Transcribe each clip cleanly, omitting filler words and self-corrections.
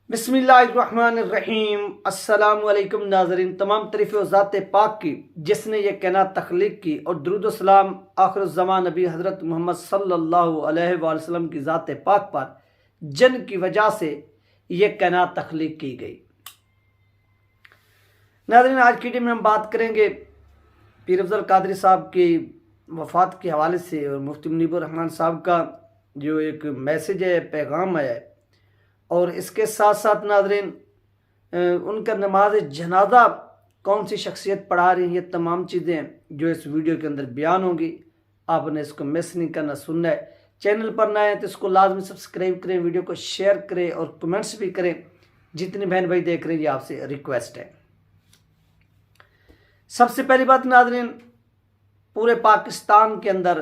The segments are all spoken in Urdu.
بسم اللہ الرحمن الرحیم۔ السلام علیکم ناظرین، تمام تعریف و ذات پاک کی جس نے یہ کائنات تخلیق کی، اور درود و سلام آخر الزمان نبی حضرت محمد صلی اللہ علیہ وآلہ وسلم کی ذات پاک پر جن کی وجہ سے یہ کائنات تخلیق کی گئی۔ ناظرین، آج کی ویڈیو میں ہم بات کریں گے پیر افضل قادری صاحب کی وفات کے حوالے سے، اور مفتی منیب الرحمن صاحب کا جو ایک میسج ہے، پیغام ہے، اور اس کے ساتھ ساتھ ناظرین ان کا نماز جنازہ کون سی شخصیت پڑھا رہی ہیں، یہ تمام چیزیں جو اس ویڈیو کے اندر بیان ہوں گی۔ آپ نے اس کو مس نہیں کرنا، سننا ہے۔ چینل پر نہ آئے تو اس کو لازمی سبسکرائب کریں، ویڈیو کو شیئر کریں اور کمنٹس بھی کریں۔ جتنے بہن بھائی دیکھ رہے ہیں، یہ آپ سے ریکویسٹ ہے۔ سب سے پہلی بات ناظرین، پورے پاکستان کے اندر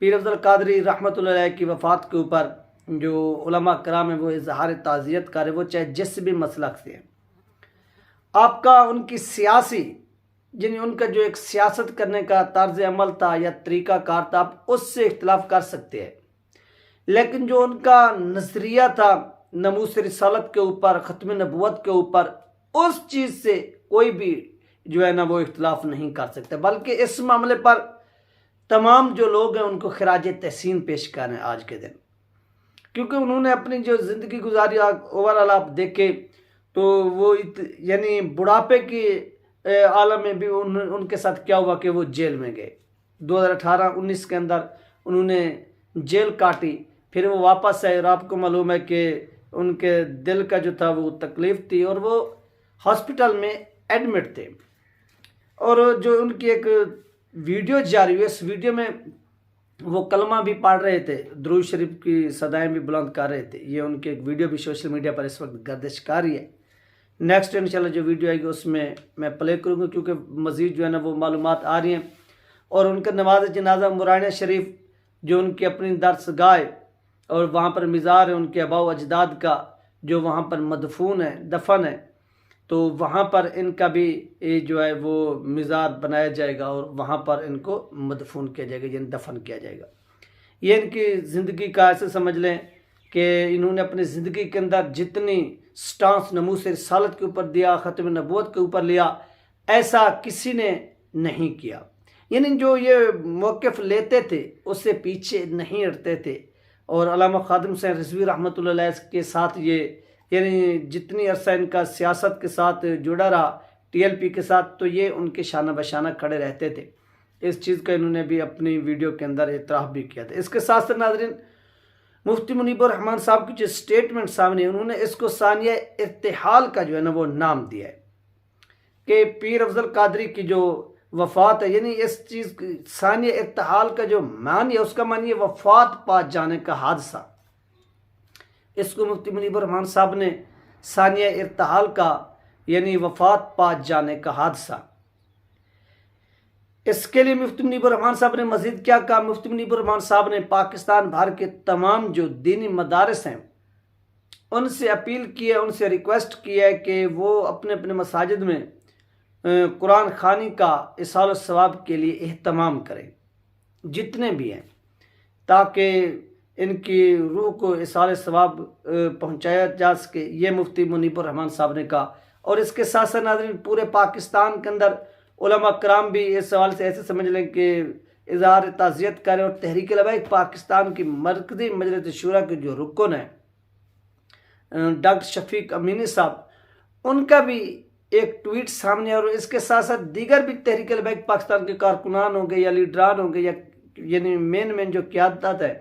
پیر افضل قادری رحمۃ اللہ علیہ کی وفات کے اوپر جو علماء کرام ہیں وہ اظہار تعزیت کر رہے، وہ چاہے جس بھی مسلک سے ہیں۔ آپ کا ان کی سیاسی یعنی ان کا جو ایک سیاست کرنے کا طرز عمل تھا یا طریقہ کار تھا، آپ اس سے اختلاف کر سکتے ہیں، لیکن جو ان کا نظریہ تھا ناموس رسالت کے اوپر، ختم نبوت کے اوپر، اس چیز سے کوئی بھی جو ہے نا وہ اختلاف نہیں کر سکتے، بلکہ اس معاملے پر تمام جو لوگ ہیں ان کو خراج تحسین پیش کر رہے ہیں آج کے دن، کیونکہ انہوں نے اپنی جو زندگی گزاری اوورال آپ دیکھیں تو وہ یعنی بڑھاپے کی عالم میں بھی ان کے ساتھ کیا ہوا کہ وہ جیل میں گئے۔ 2018-19 کے اندر انہوں نے جیل کاٹی، پھر وہ واپس آئے، اور آپ کو معلوم ہے کہ ان کے دل کا جو تھا وہ تکلیف تھی، اور وہ ہاسپٹل میں ایڈمٹ تھے، اور جو ان کی ایک ویڈیو جاری ہوئی، اس ویڈیو میں وہ کلمہ بھی پڑھ رہے تھے، درود شریف کی صدائیں بھی بلند کر رہے تھے۔ یہ ان کی ایک ویڈیو بھی سوشل میڈیا پر اس وقت گردش کر رہی ہے۔ نیکسٹ انشاءاللہ جو ویڈیو آئے گی اس میں پلے کروں گا، کیونکہ مزید جو ہے نا وہ معلومات آ رہی ہیں، اور ان کا نماز جنازہ مورانیہ شریف جو ان کی اپنی درسگاہ ہے، اور وہاں پر مزار ہے ان کے آباء و اجداد کا جو وہاں پر مدفون ہے، دفن ہے، تو وہاں پر ان کا بھی جو ہے وہ مزار بنایا جائے گا، اور وہاں پر ان کو مدفون کیا جائے گا، یعنی دفن کیا جائے گا۔ یہ ان کی زندگی کا ایسے سمجھ لیں کہ انہوں نے اپنی زندگی کے اندر جتنی سٹانس ناموس رسالت کے اوپر دیا، ختم نبوت کے اوپر لیا، ایسا کسی نے نہیں کیا۔ یعنی جو یہ موقف لیتے تھے اس سے پیچھے نہیں ہٹتے تھے، اور علامہ خادم حسین رضوی رحمۃ اللہ علیہ کے ساتھ یہ یعنی جتنی عرصہ ان کا سیاست کے ساتھ جڑا رہا، ٹی ایل پی کے ساتھ، تو یہ ان کے شانہ بشانہ کھڑے رہتے تھے۔ اس چیز کا انہوں نے بھی اپنی ویڈیو کے اندر اعتراف بھی کیا تھا۔ اس کے ساتھ ساتھ ناظرین، مفتی منیب الرحمن صاحب کی جو سٹیٹمنٹ سامنے، انہوں نے اس کو ثانیہ ارتحال کا جو ہے نا وہ نام دیا ہے، کہ پیر افضل قادری کی جو وفات ہے، یعنی اس چیز ثانیہ ارتحال کا جو معنی ہے، اس کا معنی ہے وفات پا جانے کا حادثہ۔ اس کو مفتی منیب الرحمن صاحب نے ثانیہ ارتحال کا یعنی وفات پا جانے کا حادثہ، اس کے لیے مفتی منیب الرحمن صاحب نے مزید کیا کہا؟ مفتی منیب الرحمن صاحب نے پاکستان بھر کے تمام جو دینی مدارس ہیں ان سے اپیل کی ہے، ان سے ریکویسٹ کی ہے کہ وہ اپنے اپنے مساجد میں قرآن خوانی کا ایصال الثواب کے لیے اہتمام کریں، جتنے بھی ہیں، تاکہ ان کی روح کو ایصال ثواب پہنچایا جا سکے۔ یہ مفتی منیب الرحمن صاحب نے کہا۔ اور اس کے ساتھ ساتھ ناظرین، پورے پاکستان کے اندر علماء کرام بھی اس سوال سے ایسے سمجھ لیں کہ اظہار تعزیت کریں، اور تحریک لبیک پاکستان کی مرکزی مجلس شورا کے جو رکن ہیں ڈاکٹر شفیق امینی صاحب، ان کا بھی ایک ٹویٹ سامنے، اور اس کے ساتھ ساتھ دیگر بھی تحریک لبیک پاکستان کے کارکنان ہوں گے یا لیڈران ہوں گے، یا یعنی مین جو قیادت ہے،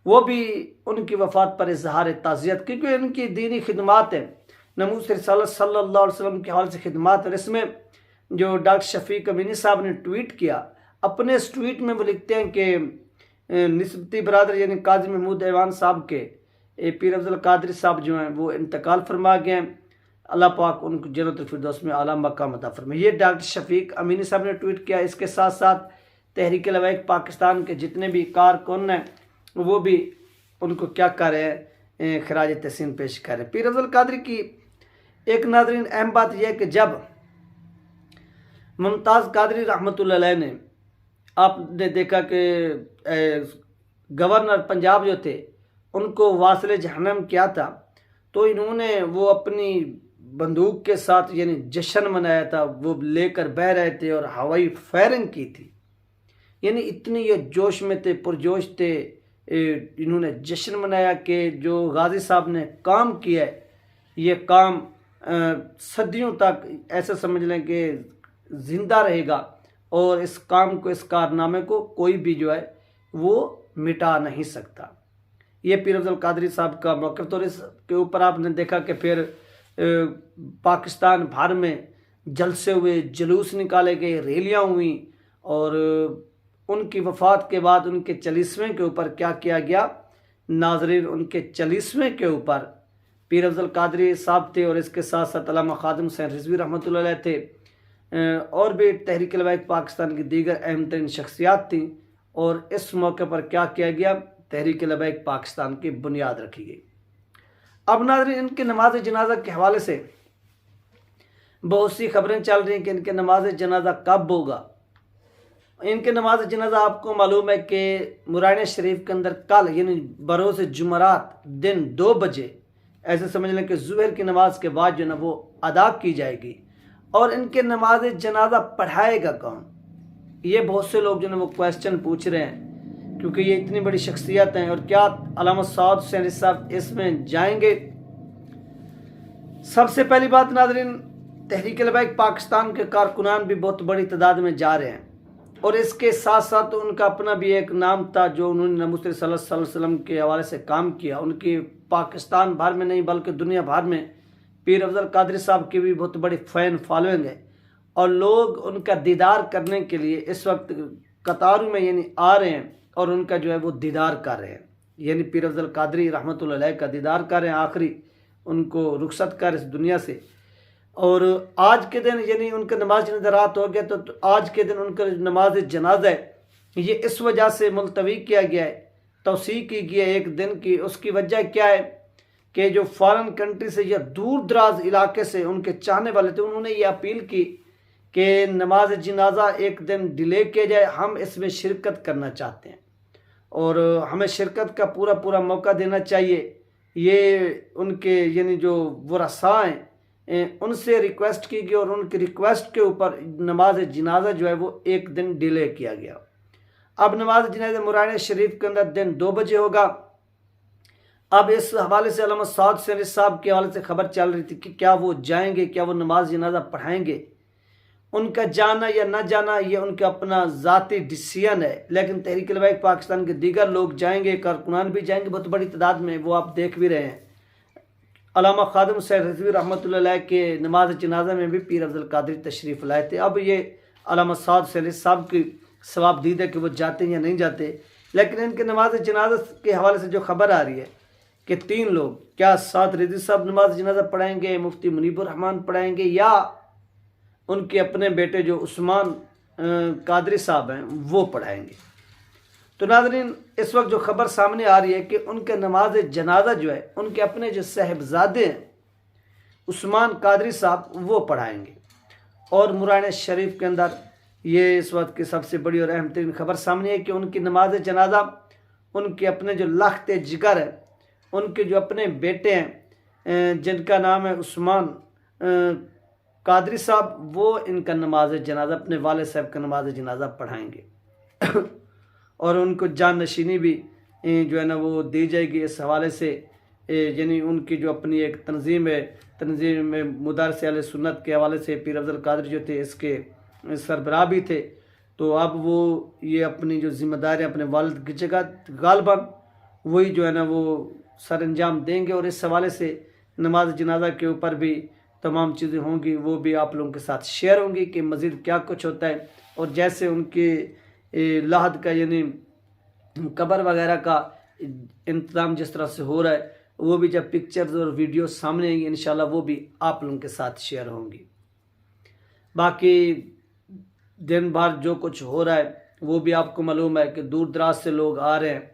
وہ بھی ان کی وفات پر اظہار تعزیت، کیونکہ ان کی دینی خدمات ہیں، ناموس رسالت صلی اللہ علیہ وسلم کے حوالے سے خدمات، اور اس میں جو ڈاکٹر شفیق امینی صاحب نے ٹویٹ کیا، اپنے اس ٹویٹ میں وہ لکھتے ہیں کہ نسبتی برادر یعنی قاضی محمود ایوان صاحب کے پیر افضل قادری صاحب جو ہیں وہ انتقال فرما گئے ہیں، اللہ پاک ان کو جنت الفردوس میں اعلیٰ مقام عطا فرمائے۔ یہ ڈاکٹر شفیق امینی صاحب نے ٹویٹ کیا۔ اس کے ساتھ ساتھ تحریک لبیک پاکستان کے جتنے بھی کارکن ہیں وہ بھی ان کو کیا کر رہے ہیں، خراج تحسین پیش کر رہے ہیں۔ پیر افضل قادری کی ایک ناظرین اہم بات یہ ہے کہ جب ممتاز قادری رحمۃ اللہ علیہ نے، آپ نے دیکھا کہ گورنر پنجاب جو تھے ان کو واصل جہنم کیا تھا، تو انہوں نے وہ اپنی بندوق کے ساتھ یعنی جشن منایا تھا، وہ لے کر بہ رہے تھے اور ہوائی فائرنگ کی تھی، یعنی اتنی یہ جوش میں تھے، پرجوش تھے، انہوں نے جشن منایا کہ جو غازی صاحب نے کام کیا ہے یہ کام صدیوں تک ایسے سمجھ لیں کہ زندہ رہے گا، اور اس کام کو، اس کارنامے کو کوئی بھی جو ہے وہ مٹا نہیں سکتا۔ یہ پیر افضل قادری صاحب کا موقف، اور اس کے اوپر آپ نے دیکھا کہ پھر پاکستان بھر میں جلسے ہوئے، جلوس نکالے گئے، ریلیاں ہوئیں، اور ان کی وفات کے بعد ان کے 40ویں کے اوپر کیا کیا گیا ناظرین، ان کے 40ویں کے اوپر پیر افضل قادری صاحب تھے، اور اس کے ساتھ ساتھ علامہ خادم حسین رضوی رحمۃ اللہ علیہ تھے، اور بھی تحریک لبیک پاکستان کی دیگر اہم ترین شخصیات تھیں، اور اس موقع پر کیا کیا گیا، تحریک لبیک پاکستان کی بنیاد رکھی گئی۔ اب ناظرین، ان کے نماز جنازہ کے حوالے سے بہت سی خبریں چل رہی ہیں کہ ان کے نماز جنازہ کب ہوگا۔ ان کے نماز جنازہ آپ کو معلوم ہے کہ مورائن شریف کے اندر کل یعنی بروز جمعرات دن 2 بجے، ایسے سمجھ لیں کہ ظہر کی نماز کے بعد جو ہے نا وہ ادا کی جائے گی۔ اور ان کے نماز جنازہ پڑھائے گا کون؟ یہ بہت سے لوگ جو ہے نا وہ کویسچن پوچھ رہے ہیں، کیونکہ یہ اتنی بڑی شخصیت ہیں، اور کیا علامہ سعد حسین صاحب اس میں جائیں گے؟ سب سے پہلی بات ناظرین، تحریک لبیک پاکستان کے کارکنان بھی بہت بڑی تعداد میں جا رہے ہیں، اور اس کے ساتھ ساتھ ان کا اپنا بھی ایک نام تھا جو انہوں نے نبی صلی اللہ علیہ وسلم کے حوالے سے کام کیا۔ ان کی پاکستان بھر میں نہیں بلکہ دنیا بھر میں پیر افضل قادری صاحب کی بھی بہت بڑی فین فالوئنگ ہے، اور لوگ ان کا دیدار کرنے کے لیے اس وقت قطاروں میں یعنی آ رہے ہیں، اور ان کا جو ہے وہ دیدار کر رہے ہیں، یعنی پیر افضل قادری رحمۃ اللہ علیہ کا دیدار کر رہے ہیں، آخری ان کو رخصت کر اس دنیا سے۔ اور آج کے دن یعنی ان کا نماز جنازہ رات ہو گیا، تو آج کے دن ان کا نماز جنازہ ہے یہ اس وجہ سے ملتوی کیا گیا ہے، توسیع کی گئی ہے ایک دن کی۔ اس کی وجہ کیا ہے کہ جو فارن کنٹری سے یا دور دراز علاقے سے ان کے چاہنے والے تھے، انہوں نے یہ اپیل کی کہ نماز جنازہ ایک دن ڈیلے کیا جائے، ہم اس میں شرکت کرنا چاہتے ہیں، اور ہمیں شرکت کا پورا موقع دینا چاہیے۔ یہ ان کے یعنی جو ورثاء ہیں ان سے ریکویسٹ کی گئی، اور ان کی ریکویسٹ کے اوپر نماز جنازہ جو ہے وہ ایک دن ڈیلے کیا گیا۔ اب نماز جنازہ مورائن شریف کے اندر دن 2 بجے ہوگا۔ اب اس حوالے سے علامہ سعد حسین صاحب کے حوالے سے خبر چل رہی تھی کہ کیا وہ جائیں گے، کیا وہ نماز جنازہ پڑھائیں گے۔ ان کا جانا یا نہ جانا یہ ان کا اپنا ذاتی ڈیسیژن ہے، لیکن تحریک لبیک پاکستان کے دیگر لوگ جائیں گے، کارکنان بھی جائیں گے بہت بڑی تعداد میں، وہ آپ دیکھ بھی رہے ہیں۔ علامہ خادم حسین رضوی رحمۃ اللہ علیہ کے نماز جنازہ میں بھی پیر افضل قادری تشریف لائے تھے۔ اب یہ علامہ سعد حسین صاحب کی ثواب دید ہے کہ وہ جاتے ہیں یا نہیں جاتے، لیکن ان کے نماز جنازہ کے حوالے سے جو خبر آ رہی ہے کہ 3 لوگ، کیا سعد رضوی صاحب نماز جنازہ پڑھائیں گے، مفتی منیب الرحمان پڑھائیں گے، یا ان کے اپنے بیٹے جو عثمان قادری صاحب ہیں وہ پڑھائیں گے۔ تو ناظرین، اس وقت جو خبر سامنے آ رہی ہے کہ ان کے نماز جنازہ جو ہے ان کے اپنے جو صاحبزادے ہیں عثمان قادری صاحب وہ پڑھائیں گے۔ اور مورائن شریف کے اندر یہ اس وقت کی سب سے بڑی اور اہم ترین خبر سامنے ہے کہ ان کی نماز جنازہ ان کے اپنے جو لخت جگر ہے، ان کے جو اپنے بیٹے ہیں جن کا نام ہے عثمان قادری صاحب، وہ ان کا نماز جنازہ اپنے والد صاحب کا نماز جنازہ پڑھائیں گے، اور ان کو جان نشینی بھی جو ہے نا وہ دی جائے گی۔ اس حوالے سے یعنی ان کی جو اپنی ایک تنظیم ہے، تنظیم مدارس اہل سنت کے حوالے سے پیر افضل قادری جو تھے اس کے سربراہ بھی تھے، تو اب وہ یہ اپنی جو ذمہ داری اپنے والد کی جگہ غالباً وہی جو ہے نا وہ سر انجام دیں گے، اور اس حوالے سے نماز جنازہ کے اوپر بھی تمام چیزیں ہوں گی، وہ بھی آپ لوگوں کے ساتھ شیئر ہوں گی کہ مزید کیا کچھ ہوتا ہے، اور جیسے ان کے لحد کا یعنی قبر وغیرہ کا انتظام جس طرح سے ہو رہا ہے، وہ بھی جب پکچرز اور ویڈیوز سامنے آئیں گی انشاءاللہ وہ بھی آپ لوگوں کے ساتھ شیئر ہوں گی۔ باقی دن بھر جو کچھ ہو رہا ہے وہ بھی آپ کو معلوم ہے کہ دور دراز سے لوگ آ رہے ہیں،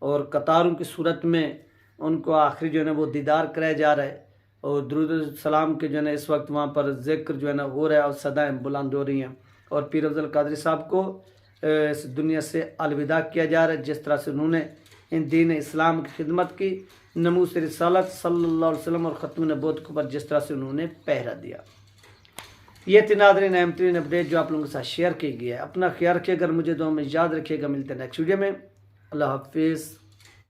اور قطاروں کی صورت میں ان کو آخری جو ہے نا وہ دیدار کرایا جا رہا ہے، اور درود السلام کے جو ہے نا اس وقت وہاں پر ذکر جو ہے نا ہو رہا ہے، اور صدائیں بلند ہو رہی ہیں، اور پیر افضل قادری صاحب کو اس دنیا سے الوداع کیا جا رہا ہے، جس طرح سے انہوں نے ان دین اسلام کی خدمت کی، نموذ رسالت صلی اللہ علیہ وسلم اور ختم نبوت کے اوپر جس طرح سے انہوں نے پہرا دیا۔ یہ تھی ناظرین اہم ترین اپڈیٹ جو آپ لوگوں کے ساتھ شیئر کی گئی ہے۔ اپنا خیال رکھیے، اگر مجھے دعا میں یاد رکھیے گا۔ ملتے ہیں نیکسٹ ویڈیو میں۔ اللہ حافظ۔